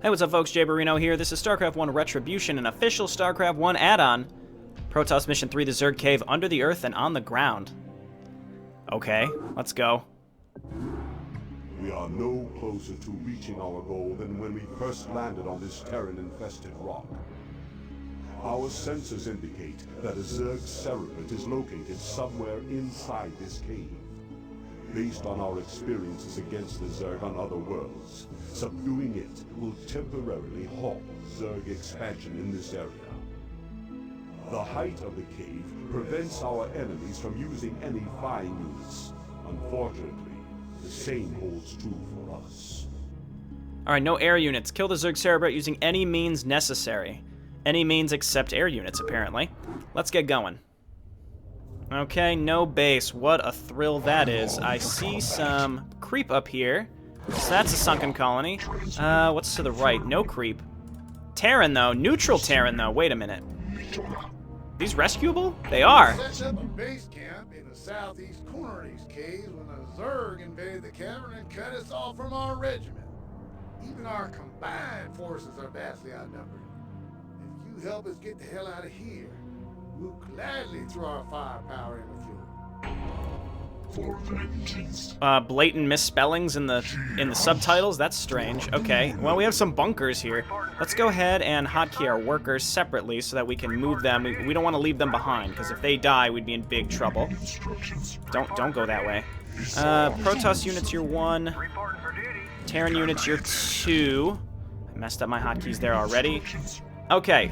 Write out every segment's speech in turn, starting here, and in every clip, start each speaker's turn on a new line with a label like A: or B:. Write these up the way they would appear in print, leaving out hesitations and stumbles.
A: Hey, what's up, folks? Jayborino here. This is Starcraft 1 Retribution, an official Starcraft 1 add-on. Protoss Mission 3, the Zerg Cave, under the earth and on the ground. Okay, let's go.
B: We are no closer to reaching our goal than when we first landed on this Terran-infested rock. Our sensors indicate that a Zerg settlement is located somewhere inside this cave. Based on our experiences against the Zerg on other worlds, subduing it will temporarily halt Zerg expansion in this area. The height of the cave prevents our enemies from using any flying units. Unfortunately, the same holds true for us.
A: Alright, no air units. Kill the Zerg Cerebrate using any means necessary. Any means except air units, apparently. Let's get going. Okay, no base. What a thrill that is. I see some creep up here. So that's a sunken colony. What's to the right? No creep. Terran, though. Neutral Terran, though. Wait a minute. These rescuable? They are.
C: Set up a base camp in the southeast corner of these caves when the Zerg invaded the cavern and cut us off from our regiment. Even our combined forces are vastly outnumbered. If you help us get the hell out of here, we'll gladly throw our firepower in with you.
A: Blatant misspellings in the subtitles. That's strange. Okay. Well, we have some bunkers here. Let's go ahead and hotkey our workers separately so that we can move them. We don't want to leave them behind because if they die, we'd be in big trouble. Don't go that way. Protoss units, you're 1. Terran units, you're 2. I messed up my hotkeys there already. Okay.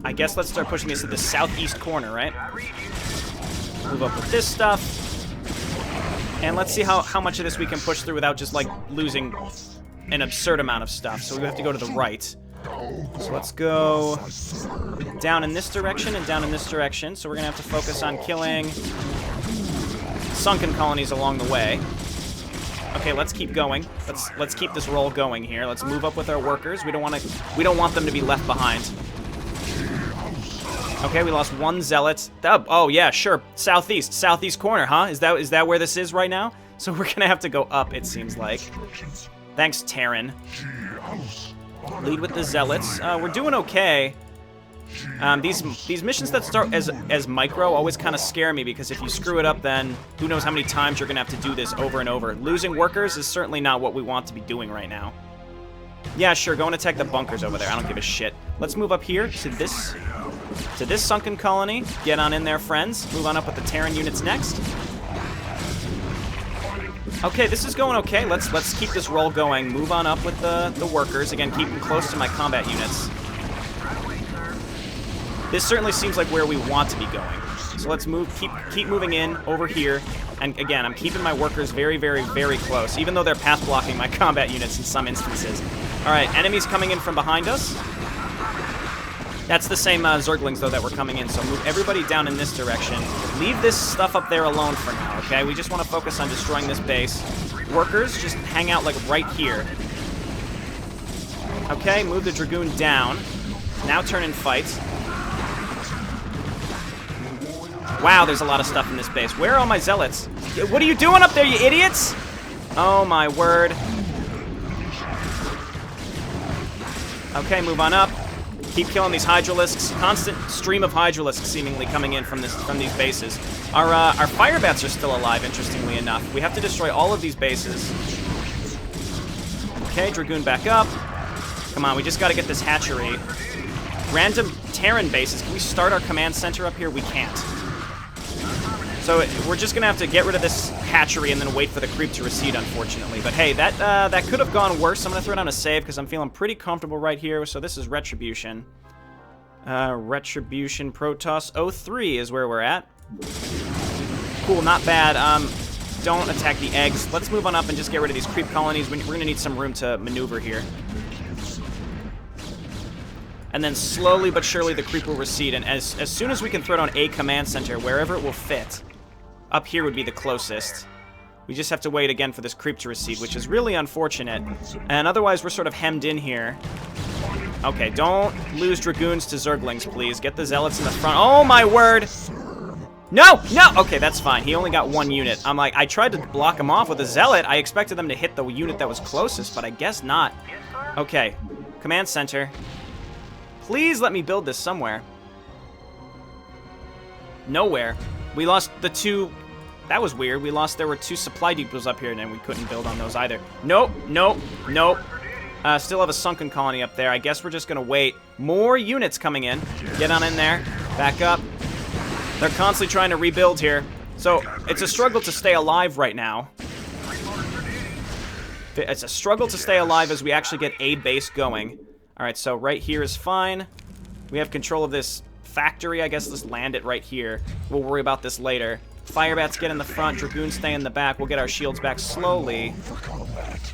A: I guess let's start pushing this to the southeast corner, right? Move up with this stuff. And let's see how much of this we can push through without just, like, losing an absurd amount of stuff. So we have to go to the right. So let's go down in this direction and down in this direction. So we're going to have to focus on killing sunken colonies along the way. Okay, let's keep going. Let's keep this roll going here. Let's move up with our workers. We don't want them to be left behind. Okay, we lost 1 zealot. Oh yeah, sure. Southeast corner, huh? Is that where this is right now? So we're gonna have to go up, it seems like. Thanks, Terran. Lead with the zealots. We're doing okay. These missions that start as micro always kind of scare me because if you screw it up, then who knows how many times you're gonna have to do this over and over. Losing workers is certainly not what we want to be doing right now. Yeah, sure. Go and attack the bunkers over there. I don't give a shit. Let's move up here to this sunken colony. Get on in there, friends. Move on up with the Terran units next. Okay, this is going okay. Let's keep this roll going. Move on up with the workers. Again, keep them close to my combat units. This certainly seems like where we want to be going. So let's keep moving in over here. And again, I'm keeping my workers very, very, very close, even though they're path blocking my combat units in some instances. All right, enemies coming in from behind us. That's the same Zerglings, though, that were coming in, so move everybody down in this direction. Leave this stuff up there alone for now, okay? We just want to focus on destroying this base. Workers, just hang out, like, right here. Okay, move the Dragoon down. Now turn and fight. Wow, there's a lot of stuff in this base. Where are all my zealots? What are you doing up there, you idiots? Oh, my word. Okay, move on up. Keep killing these Hydralisks. Constant stream of Hydralisks seemingly coming in from these bases. Our fire bats are still alive, interestingly enough. We have to destroy all of these bases. Okay, Dragoon back up. Come on, we just gotta get this hatchery. Random Terran bases. Can we start our command center up here? We can't. So we're just gonna have to get rid of this hatchery and then wait for the creep to recede, unfortunately. But hey, that could have gone worse. I'm gonna throw down a save because I'm feeling pretty comfortable right here. So this is Retribution. Retribution Protoss 03 is where we're at. Cool, not bad. Don't attack the eggs. Let's move on up and just get rid of these creep colonies. We're gonna need some room to maneuver here. And then slowly but surely the creep will recede, and as soon as we can throw down a command center, wherever it will fit, up here would be the closest. We just have to wait again for this creep to recede, which is really unfortunate. And otherwise, we're sort of hemmed in here. Okay, don't lose Dragoons to Zerglings, please. Get the Zealots in the front. Oh, my word! No! No! Okay, that's fine. He only got 1 unit. I'm like, I tried to block him off with a Zealot. I expected them to hit the unit that was closest, but I guess not. Okay. Command center. Please let me build this somewhere. Nowhere. We lost the 2... That was weird. We lost... There were 2 supply depots up here, and then we couldn't build on those either. Nope. Nope. Nope. Still have a sunken colony up there. I guess we're just gonna wait. More units coming in. Get on in there. Back up. They're constantly trying to rebuild here. So, it's a struggle to stay alive right now. It's a struggle to stay alive as we actually get a base going. Alright, so right here is fine. We have control of this factory. I guess let's land it right here. We'll worry about this later. Firebats get in the front. Dragoons stay in the back. We'll get our shields back slowly.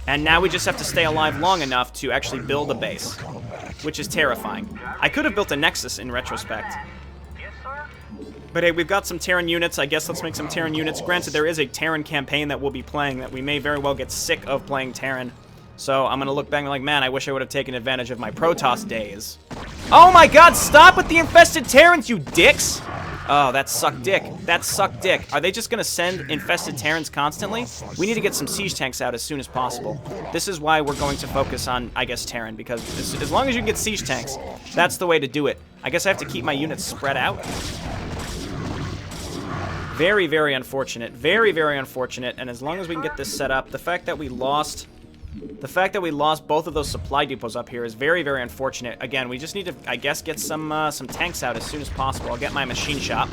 A: And now we just have to stay alive long enough to actually build a base. Which is terrifying. I could have built a Nexus in retrospect. But hey, we've got some Terran units. I guess let's make some Terran units. Granted, there is a Terran campaign that we'll be playing that we may very well get sick of playing Terran. So I'm going to look back and be like, man, I wish I would have taken advantage of my Protoss days. Oh my god, stop with the infested Terrans, you dicks! Oh, that sucked dick. That sucked dick. Are they just going to send infested Terrans constantly? We need to get some siege tanks out as soon as possible. This is why we're going to focus on, I guess, Terran, because as long as you can get siege tanks, that's the way to do it. I guess I have to keep my units spread out. Very, very unfortunate. Very, very unfortunate. And as long as we can get this set up, the fact that we lost both of those supply depots up here is very, very unfortunate. Again, we just need to, I guess, get some tanks out as soon as possible. I'll get my machine shop.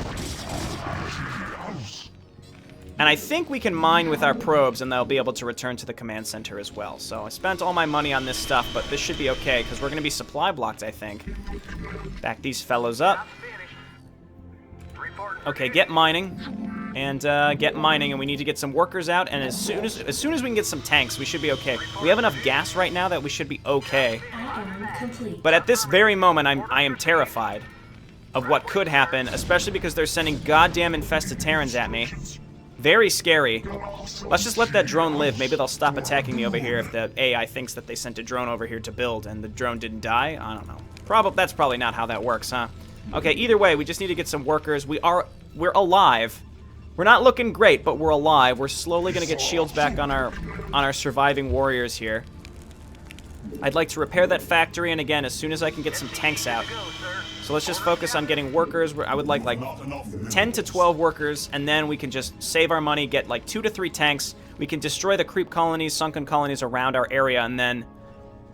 A: And I think we can mine with our probes, and they'll be able to return to the command center as well. So I spent all my money on this stuff, but this should be okay, because we're going to be supply blocked, I think. Back these fellows up. Okay, get mining. And get mining, and we need to get some workers out, and as soon as we can get some tanks, we should be okay. We have enough gas right now that we should be okay. But at this very moment, I am terrified of what could happen, especially because they're sending goddamn infested Terrans at me. Very scary. Let's just let that drone live. Maybe they'll stop attacking me over here if the AI thinks that they sent a drone over here to build, and the drone didn't die. I don't know. That's probably not how that works, huh? Okay, either way, we just need to get some workers. We're alive. We're not looking great, but we're alive. We're slowly going to get shields back on our surviving warriors here. I'd like to repair that factory, and again, as soon as I can get some tanks out. So let's just focus on getting workers. I would like 10 to 12 workers, and then we can just save our money, get like 2 to 3 tanks. We can destroy the creep colonies, sunken colonies around our area, and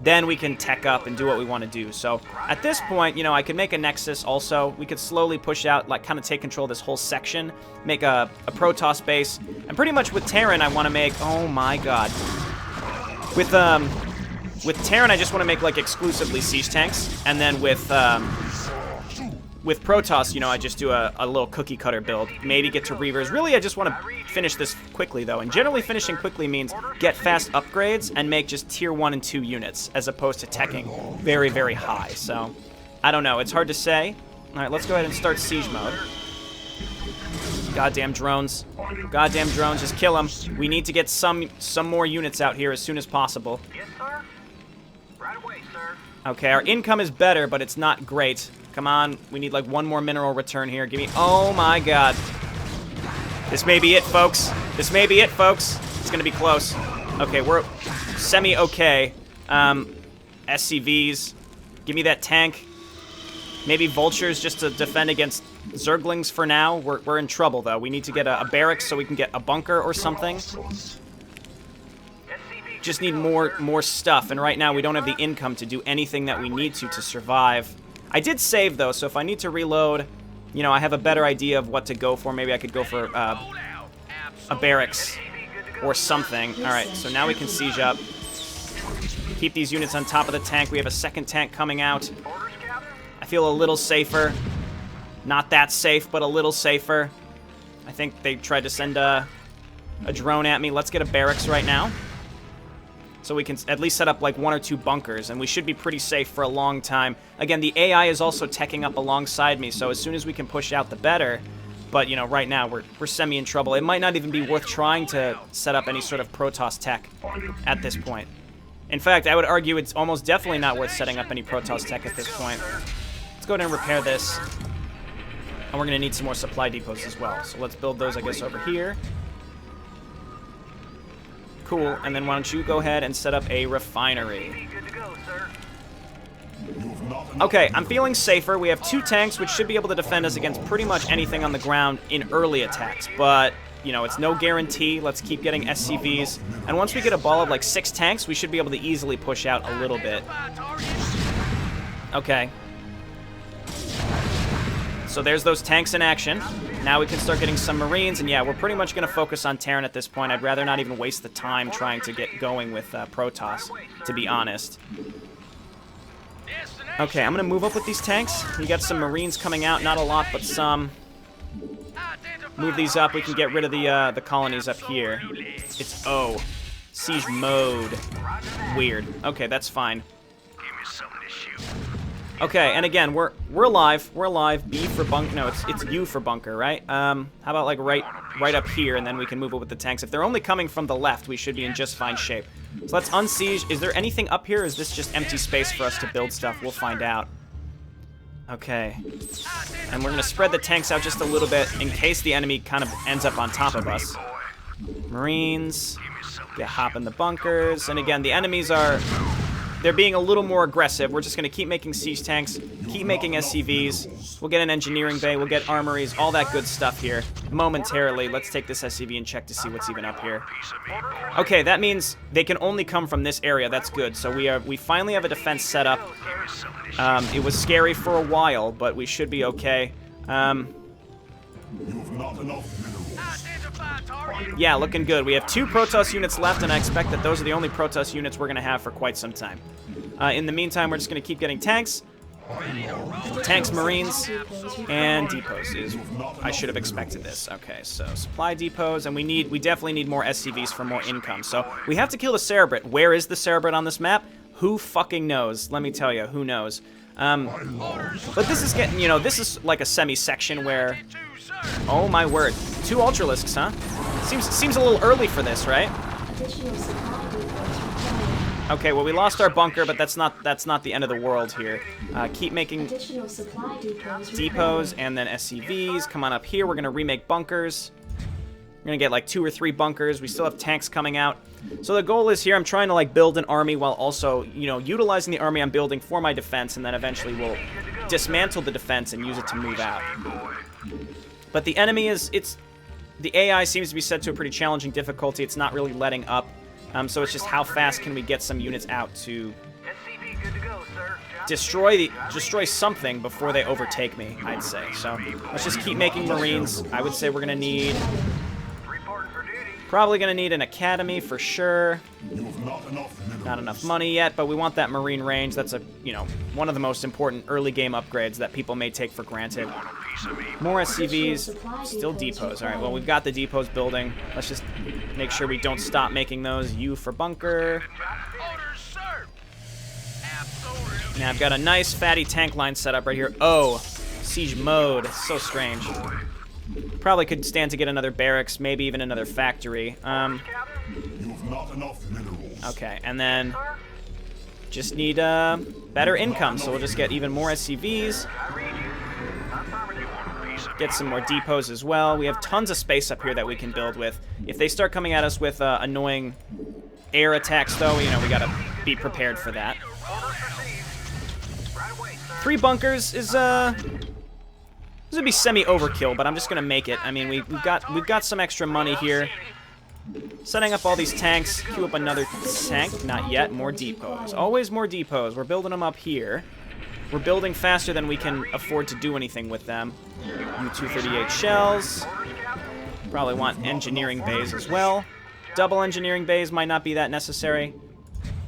A: then we can tech up and do what we want to do. So at this point, you know, I could make a Nexus also. We could slowly push out, like kind of take control of this whole section, make a Protoss base. And pretty much with Terran, I want to make, oh my god. With Terran, I just want to make like exclusively siege tanks. And then with Protoss, you know, I just do a little cookie cutter build. Maybe get to Reavers. Really, I just want to finish this quickly, though. And generally, finishing quickly means get fast upgrades and make just tier 1 and 2 units, as opposed to teching very, very high. So, I don't know. It's hard to say. All right, let's go ahead and start siege mode. Goddamn drones. Goddamn drones. Just kill them. We need to get some more units out here as soon as possible.
D: Yes, sir. Right away, sir.
A: Okay, our income is better, but it's not great. Come on, we need like 1 more mineral return here. Give me, oh my god. This may be it, folks. This may be it, folks. It's gonna be close. Okay, we're semi-okay. SCVs. Give me that tank. Maybe vultures just to defend against Zerglings for now. We're in trouble, though. We need to get a barracks so we can get a bunker or something. Just need more stuff, and right now we don't have the income to do anything that we need to survive. I did save, though, so if I need to reload, you know, I have a better idea of what to go for. Maybe I could go for a barracks or something. All right, so now we can siege up. Keep these units on top of the tank. We have a second tank coming out. I feel a little safer. Not that safe, but a little safer. I think they tried to send a drone at me. Let's get a barracks right now, so we can at least set up like 1 or 2 bunkers, and we should be pretty safe for a long time. Again, the AI is also teching up alongside me, so as soon as we can push out, the better. But, you know, right now we're semi in trouble. It might not even be worth trying to set up any sort of Protoss tech at this point. In fact, I would argue it's almost definitely not worth setting up any Protoss tech at this point. Let's go ahead and repair this. And we're going to need some more supply depots as well. So let's build those, I guess, over here. Cool. And then why don't you go ahead and set up a refinery.
D: Good to go, sir.
A: Okay, I'm feeling safer. We have 2 tanks, which should be able to defend us against pretty much anything on the ground in early attacks. But, you know, it's no guarantee. Let's keep getting SCVs. And once we get a ball of like 6 tanks, we should be able to easily push out a little bit. Okay. So there's those tanks in action. Now we can start getting some Marines, and yeah, we're pretty much going to focus on Terran at this point. I'd rather not even waste the time trying to get going with Protoss, to be honest. Okay, I'm going to move up with these tanks. We got some Marines coming out, not a lot, but some. Move these up, we can get rid of the colonies up here. It's O. Siege mode. Weird. Okay, that's fine. Okay, and again, we're alive. We're alive. B for bunker. No, it's U for bunker, right? How about like right up here, and then we can move it with the tanks. If they're only coming from the left, we should be in just fine shape. So let's unsiege. Is there anything up here, or is this just empty space for us to build stuff? We'll find out. Okay. And we're gonna spread the tanks out just a little bit in case the enemy kind of ends up on top of us. Marines. Get hop in the bunkers. And again, the enemies are... They're being a little more aggressive. We're just going to keep making siege tanks, keep making SCVs. We'll get an engineering bay, we'll get armories, all that good stuff here momentarily. Let's take this SCV and check to see what's even up here. Okay, that means they can only come from this area. That's good. So we finally have a defense set up. It was scary for a while, but we should be okay. Yeah, looking good. We have 2 Protoss units left, and I expect that those are the only Protoss units we're going to have for quite some time. In the meantime, we're just going to keep getting tanks. Tanks, Marines, and depots. I should have expected this. Okay, so supply depots, and we definitely need more SCVs for more income. So we have to kill the Cerebrit. Where is the Cerebrit on this map? Who fucking knows? Let me tell you, who knows? But this is getting, you know, this is like a semi-section where... Oh my word. 2 Ultralisks, huh? Seems a little early for this, right? Okay, well we lost our bunker, but that's not the end of the world here. Keep making depots and then SCVs. Come on up here. We're gonna remake bunkers. We're gonna get like 2 or 3 bunkers. We still have tanks coming out. So the goal is here, I'm trying to like build an army while also, you know, utilizing the army I'm building for my defense, and then eventually we'll dismantle the defense and use it to move out. But the enemy the AI seems to be set to a pretty challenging difficulty. It's not really letting up. So it's just how fast can we get some units out to destroy something before they overtake me, I'd say. So let's just keep making Marines. I would say we're gonna need... Probably gonna need an academy for sure. Not enough money yet, but we want that Marine range. That's one of the most important early game upgrades that people may take for granted. More SCVs, still depots. All right, well, we've got the depots building. Let's just make sure we don't stop making those. U for bunker. Now I've got a nice fatty tank line set up right here. Oh, siege mode. It's so strange. Probably could stand to get another barracks, maybe even another factory. Okay, and then just need better income, so we'll just get even more SCVs. Get some more depots as well. We have tons of space up here that we can build with. If they start coming at us with annoying air attacks, though, you know, we gotta be prepared for that. 3 bunkers is this would be semi-overkill, but I'm just gonna make it. I mean, we've got some extra money here. Setting up all these tanks. Queue up another tank. Not yet. More depots. Always more depots. We're building them up here. We're building faster than we can afford to do anything with them. U-238 shells. Probably want engineering bays as well. Double engineering bays might not be that necessary.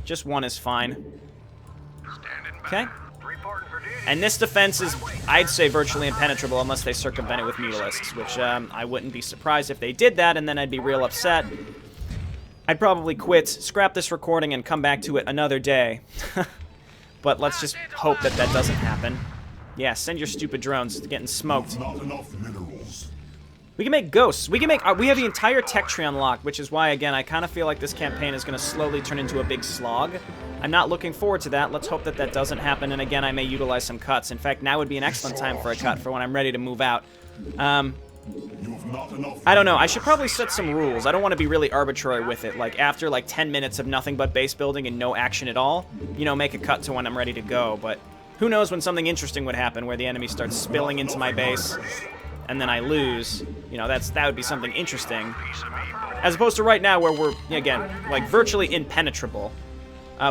A: Just 1 is fine. Okay. And this defense is, I'd say, virtually impenetrable unless they circumvent it with Mutalisks, which I wouldn't be surprised if they did that, and then I'd be real upset. I'd probably quit, scrap this recording, and come back to it another day. But let's just hope that that doesn't happen. Yeah, send your stupid drones. It's getting smoked. We can make ghosts. We can make. We have the entire tech tree unlocked, which is why, again, I kind of feel like this campaign is going to slowly turn into a big slog. I'm not looking forward to that. Let's hope that that doesn't happen. And again, I may utilize some cuts. In fact, now would be an excellent time for a cut for when I'm ready to move out. I don't know. I should probably set some rules. I don't want to be really arbitrary with it. Like, after, like, 10 minutes of nothing but base building and no action at all, you know, make a cut to when I'm ready to go. But who knows when something interesting would happen where the enemy starts spilling into my base and then I lose. You know, that would be something interesting. As opposed to right now where we're, again, like, virtually impenetrable.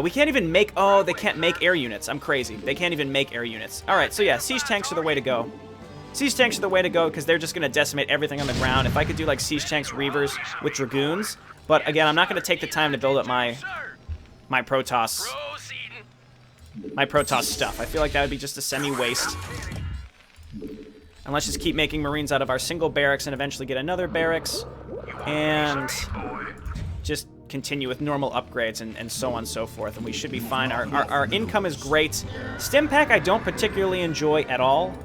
A: We can't even make... Oh, they can't make air units. I'm crazy. They can't even make air units. Alright, so yeah, siege tanks are the way to go. Siege tanks are the way to go because they're just going to decimate everything on the ground. If I could do, like, siege tanks, reavers with dragoons. But, again, I'm not going to take the time to build up my Protoss... my Protoss stuff. I feel like that would be just a semi-waste. And let's just keep making Marines out of our single barracks and eventually get another barracks. And just continue with normal upgrades and so on and so forth. And we should be fine. Our income is great. Stim pack I don't particularly enjoy at all.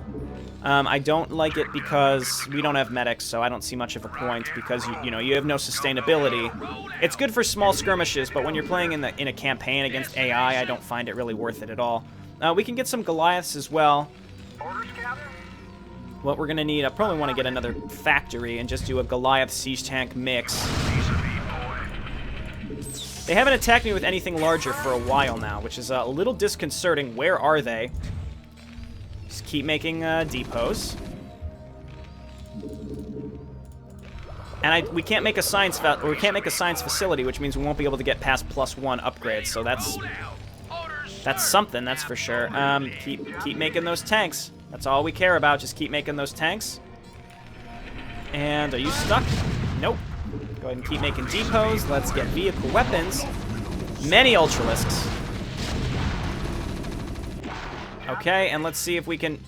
A: I don't like it because we don't have medics, so I don't see much of a point because, you know, you have no sustainability. It's good for small skirmishes, but when you're playing in a campaign against AI, I don't find it really worth it at all. We can get some Goliaths as well. What we're going to need, I probably want to get another factory and just do a Goliath siege tank mix. They haven't attacked me with anything larger for a while now, which is a little disconcerting. Where are they? Just keep making depots. And we can't make a science facility, which means we won't be able to get past +1 upgrades. So that's something, that's for sure. Keep making those tanks. That's all we care about. Just keep making those tanks. And are you stuck? Nope. Go ahead and keep making depots. Let's get vehicle weapons. Many Ultralisks. Okay, and let's see if we can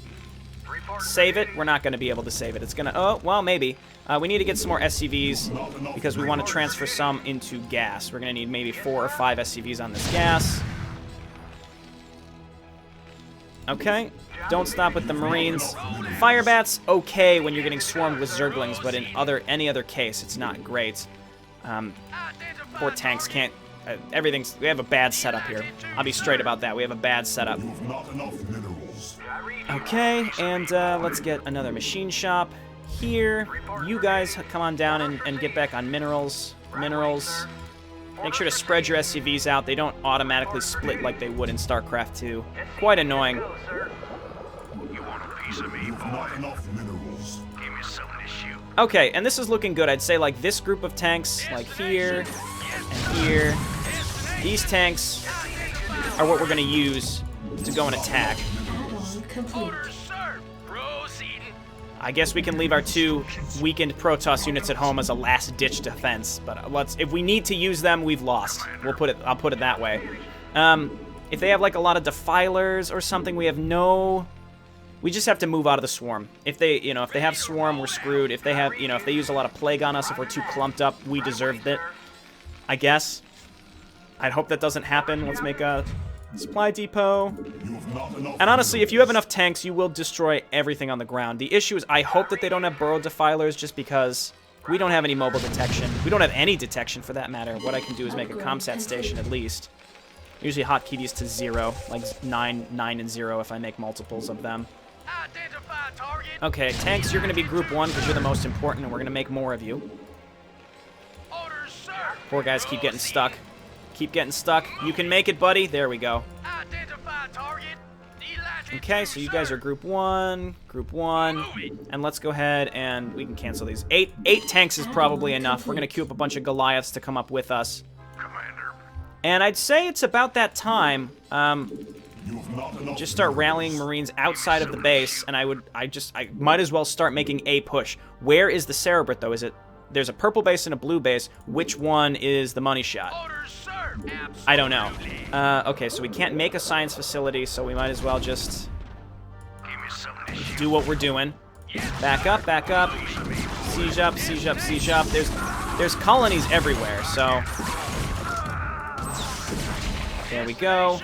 A: save it. We're not going to be able to save it. It's going to... Oh, well, maybe. We need to get some more SCVs because we want to transfer some into gas. We're going to need maybe 4 or 5 SCVs on this gas. Okay. Don't stop with the Marines. Firebats, okay when you're getting swarmed with Zerglings, but in any other case, it's not great. Poor tanks can't... we have a bad setup here. I'll be straight about that. We have a bad setup. Okay, and let's get another machine shop here. You guys come on down and get back on minerals. Make sure to spread your SCVs out. They don't automatically split like they would in Starcraft 2. Quite annoying. Okay, and this is looking good. I'd say like this group of tanks, like here and here. These tanks are what we're going to use to go and attack. I guess we can leave our 2 weakened Protoss units at home as a last-ditch defense, but if we need to use them, we've lost. I'll put it that way. If they have like a lot of defilers or something, we just have to move out of the swarm. If they have swarm, we're screwed. If they have, if they use a lot of plague on us, if we're too clumped up, we deserved it. I guess. I'd hope that doesn't happen. Let's make a supply depot. And honestly, if you have enough tanks, you will destroy everything on the ground. The issue is I hope that they don't have burrow defilers just because we don't have any mobile detection. We don't have any detection for that matter. What I can do is make a ComSat station at least. Usually hotkey these to 0, like 9 and 0 if I make multiples of them. Okay, tanks, you're going to be group 1 because you're the most important and we're going to make more of you. Poor guys keep getting stuck. Keep getting stuck. You can make it, buddy. There we go. Okay, so you guys are group 1, and let's go ahead and we can cancel these. 8 tanks is probably enough. We're going to queue up a bunch of Goliaths to come up with us. And I'd say it's about that time. Just start rallying Marines outside of the base, and I might as well start making a push. Where is the Cerebrit, though? There's a purple base and a blue base. Which one is the money shot? I don't know. Okay, so we can't make a science facility, so we might as well just do what we're doing. Back up, back up. Siege up, siege up, siege up. There's colonies everywhere, so... There we go.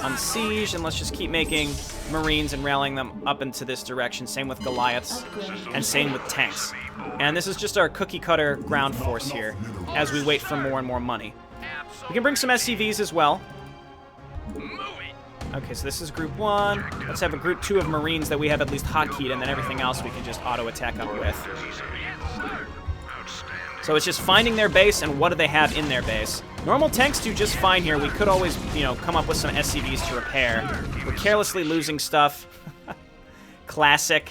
A: unsieged, and let's just keep making Marines and rallying them up into this direction. Same with Goliaths, and same with tanks. And this is just our cookie-cutter ground force here, as we wait for more and more money. We can bring some SCVs as well. Okay, so this is Group 1. Let's have a Group 2 of Marines that we have at least hotkeyed, and then everything else we can just auto-attack up with. So it's just finding their base and what do they have in their base. Normal tanks do just fine here. We could always, you know, come up with some SCVs to repair. We're carelessly losing stuff. Classic.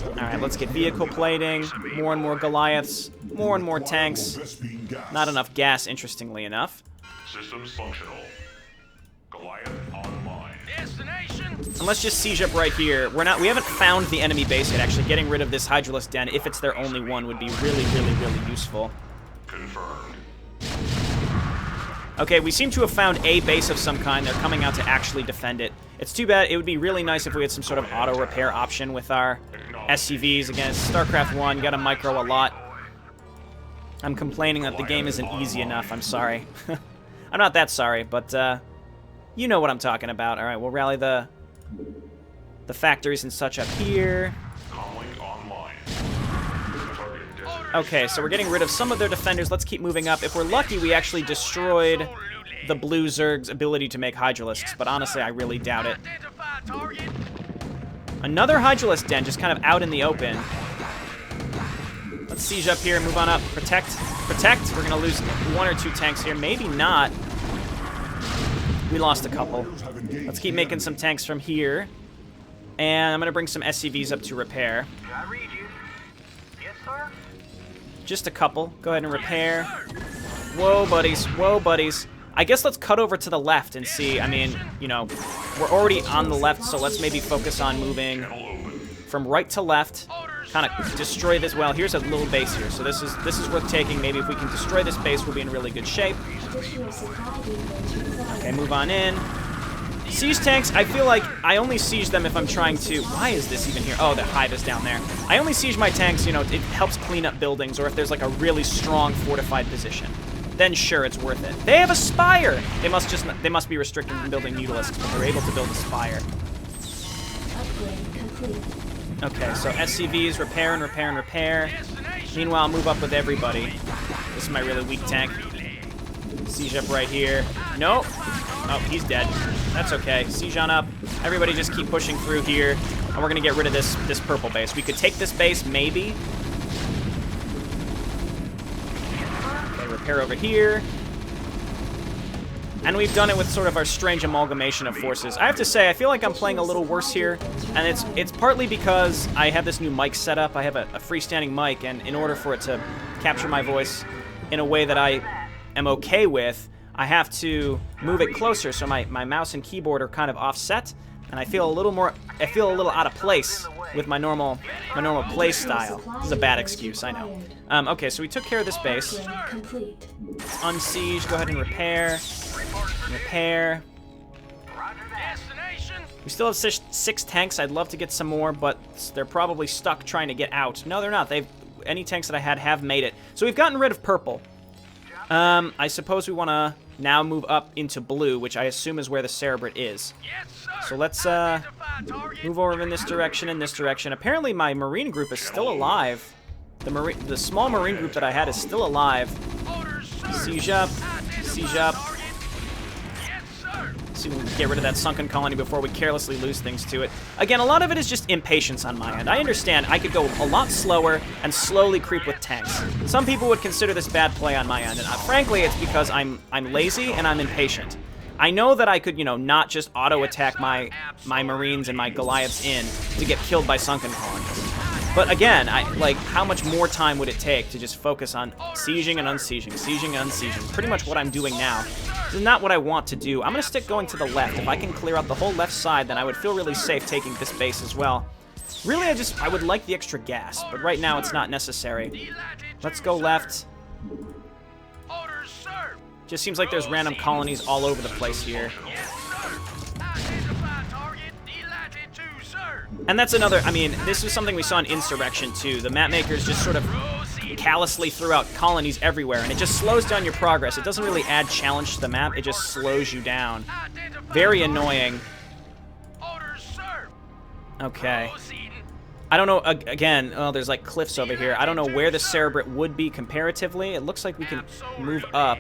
A: Alright, let's get vehicle plating. More and more Goliaths. More and more tanks. Not enough gas, interestingly enough.
E: Systems functional. Goliath online.
D: Destination.
A: And let's just siege up right here. We haven't found the enemy base yet. Actually, getting rid of this Hydralisk den, if it's their only one, would be really, really, really useful.
E: Confirmed.
A: Okay, we seem to have found a base of some kind. They're coming out to actually defend it. It's too bad. It would be really nice if we had some sort of auto repair option with our SCVs. Again, it's StarCraft 1. You gotta micro a lot. I'm complaining that the game isn't easy enough. I'm sorry. I'm not that sorry, but you know what I'm talking about. All right, we'll rally the factories and such up here. Okay, so we're getting rid of some of their defenders. Let's keep moving up. If we're lucky, we actually destroyed the blue Zerg's ability to make Hydralisks, but honestly, I really doubt it. Another Hydralisk den just kind of out in the open. Let's siege up here, move on up. Protect. Protect. We're going to lose 1 or 2 tanks here. Maybe not. We lost a couple. Let's keep making some tanks from here. And I'm going to bring some SCVs up to repair.
D: I read you. Yes, sir.
A: Just a couple. Go ahead and repair. Whoa, buddies. Whoa, buddies. I guess let's cut over to the left and see. I mean, you know, we're already on the left, so let's maybe focus on moving from right to left. Kind of destroy this. Well, here's a little base here, so this is worth taking. Maybe if we can destroy this base, we'll be in really good shape. Okay, move on in. Siege tanks, I feel like I only siege them if I'm trying to... Why is this even here? Oh, the hive is down there. I only siege my tanks, you know, it helps clean up buildings, or if there's like a really strong fortified position. Then sure, it's worth it. They have a spire! They must be restricted from building Mutilisks, but they're able to build a spire. Okay, so SCVs, repair and repair and repair. Meanwhile, move up with everybody. This is my really weak tank. Siege up right here. Nope. Oh, he's dead. That's okay. Siege on up. Everybody just keep pushing through here. And we're going to get rid of this purple base. We could take this base, maybe. Okay, repair over here. And we've done it with sort of our strange amalgamation of forces. I have to say, I feel like I'm playing a little worse here. And it's partly because I have this new mic set up. I have a freestanding mic, and in order for it to capture my voice in a way that I am okay with, I have to move it closer, so my mouse and keyboard are kind of offset, and I feel a little out of place with my normal play style. This is a bad excuse, I know. Okay, so we took care of this base. Unsiege, go ahead and repair. Repair. We still have 6 tanks. I'd love to get some more, but they're probably stuck trying to get out. No, they're not. Any tanks that I had have made it. So we've gotten rid of purple. I suppose we want to now move up into blue, which I assume is where the Cerebrit is. So let's move over in this direction, Apparently my Marine group is still alive. The small Marine group that I had is still alive. Siege up. Siege up. See if we can get rid of that sunken colony before we carelessly lose things to it. Again, a lot of it is just impatience on my end. I understand I could go a lot slower and slowly creep with tanks. Some people would consider this bad play on my end, and frankly, it's because I'm lazy and I'm impatient. I know that I could, you know, not just auto-attack my Marines and my Goliaths in to get killed by sunken colonies. But again, how much more time would it take to just focus on sieging and unsieging, sieging and unsieging? Pretty much what I'm doing now. This is not what I want to do. I'm going to stick going to the left. If I can clear out the whole left side, then I would feel really safe taking this base as well. Really, I would like the extra gas, but right now it's not necessary. Let's go left. Just seems like there's random colonies all over the place here. And that's another, I mean, this is something we saw in Insurrection too. The map makers just sort of callously threw out colonies everywhere, and it just slows down your progress. It doesn't really add challenge to the map, it just slows you down. Very annoying.
D: Orders, sir.
A: Okay.
D: Proceeding.
A: I don't know, again, oh, there's like cliffs over here. I don't know where the Cerebrate would be comparatively. It looks like we can move up.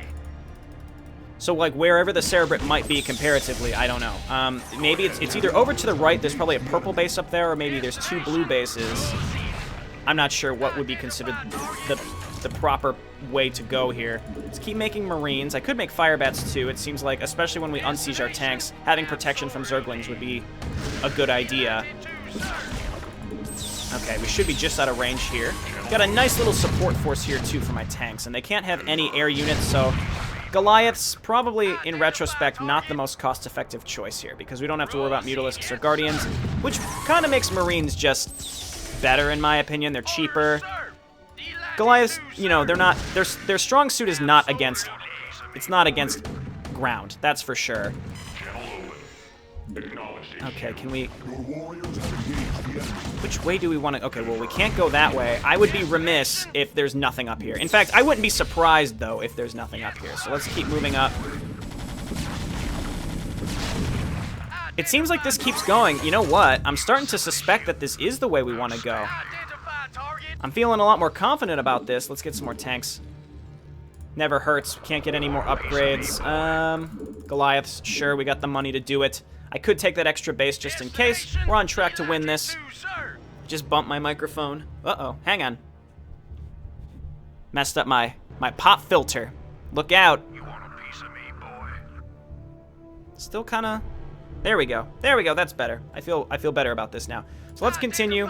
A: So, like, wherever the Cerebrate might be comparatively, I don't know. Maybe it's either over to the right, there's probably a purple base up there, or maybe there's 2 blue bases. I'm not sure what would be considered the proper way to go here. Let's keep making Marines. I could make Firebats, too. It seems like, especially when we unsiege our tanks, having protection from Zerglings would be a good idea. Okay, we should be just out of range here. Got a nice little support force here, too, for my tanks, and they can't have any air units, so Goliath's probably, in retrospect, not the most cost-effective choice here, because we don't have to worry about Mutalisks or Guardians, which kind of makes Marines just better, in my opinion. They're cheaper. Goliaths, you know, they're not, their strong suit is not against, it's not against ground, that's for sure. Okay, can we... Which way do we want to... Okay, well, we can't go that way. I would be remiss if there's nothing up here. In fact, I wouldn't be surprised, though, if there's nothing up here. So let's keep moving up. It seems like this keeps going. You know what? I'm starting to suspect that this is the way we want to go. I'm feeling a lot more confident about this. Let's get some more tanks. Never hurts. Can't get any more upgrades. Goliaths, sure, we got the money to do it. I could take that extra base just in case. We're on track to win this. Just bumped my microphone. Uh-oh, hang on. Messed up my pop filter. Look out.
D: You want a piece of me, boy?
A: Still kind of... There we go. There we go, that's better. I feel better about this now. So let's continue.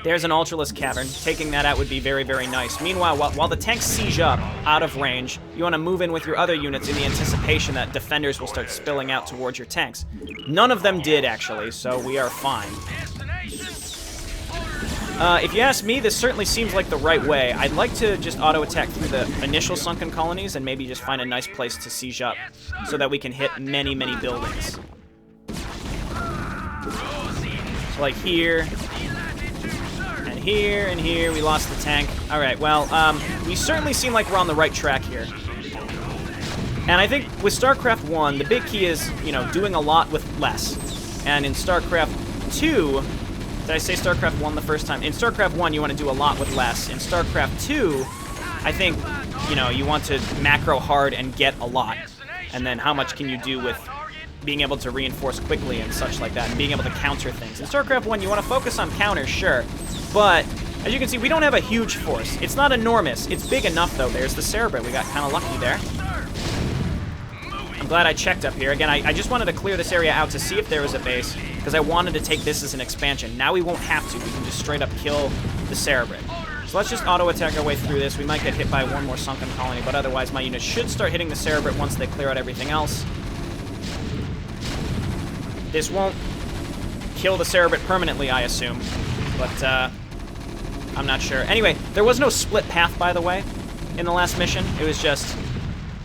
A: There's an Ultralisk Cavern. Taking that out would be very, very nice. Meanwhile, while the tanks siege up, out of range, you want to move in with your other units in the anticipation that defenders will start spilling out towards your tanks. None of them did, actually, so we are fine. If you ask me, this certainly seems like the right way. I'd like to just auto-attack through the initial sunken colonies and maybe just find a nice place to siege up so that we can hit many, many buildings. So, like, here... Here and here, we lost the tank. All right, well, we certainly seem like we're on the right track here. And I think with StarCraft 1, the big key is, you know, doing a lot with less. And in StarCraft 2, did I say StarCraft 1 the first time? In StarCraft 1, you want to do a lot with less. In StarCraft 2, I think, you know, you want to macro hard and get a lot. And then how much can you do with being able to reinforce quickly and such like that, and being able to counter things. In StarCraft 1, you want to focus on counters, sure. But, as you can see, we don't have a huge force. It's not enormous. It's big enough, though. There's the Cerebrate. We got kind of lucky there. I'm glad I checked up here. Again, I just wanted to clear this area out to see if there was a base, because I wanted to take this as an expansion. Now we won't have to. We can just straight up kill the Cerebrate. So let's just auto-attack our way through this. We might get hit by one more sunken colony, but otherwise my units should start hitting the Cerebrate once they clear out everything else. This won't kill the Cerebrate permanently, I assume, but I'm not sure. Anyway, there was no split path, by the way, in the last mission. It was just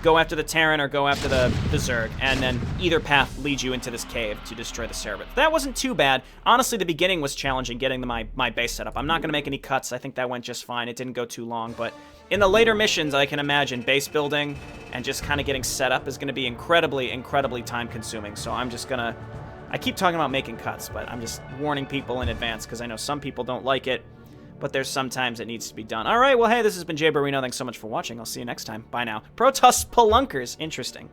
A: go after the Terran or go after the Zerg, and then either path leads you into this cave to destroy the Cerebrate. That wasn't too bad. Honestly, the beginning was challenging, getting my base set up. I'm not going to make any cuts. I think that went just fine. It didn't go too long, but in the later missions, I can imagine base building and just kind of getting set up is going to be incredibly, incredibly time-consuming, so I'm just going to... I keep talking about making cuts, but I'm just warning people in advance because I know some people don't like it, but there's sometimes it needs to be done. All right, well, hey, this has been JayborinoPlays. Thanks so much for watching. I'll see you next time. Bye now. Protoss Spelunkers. Interesting.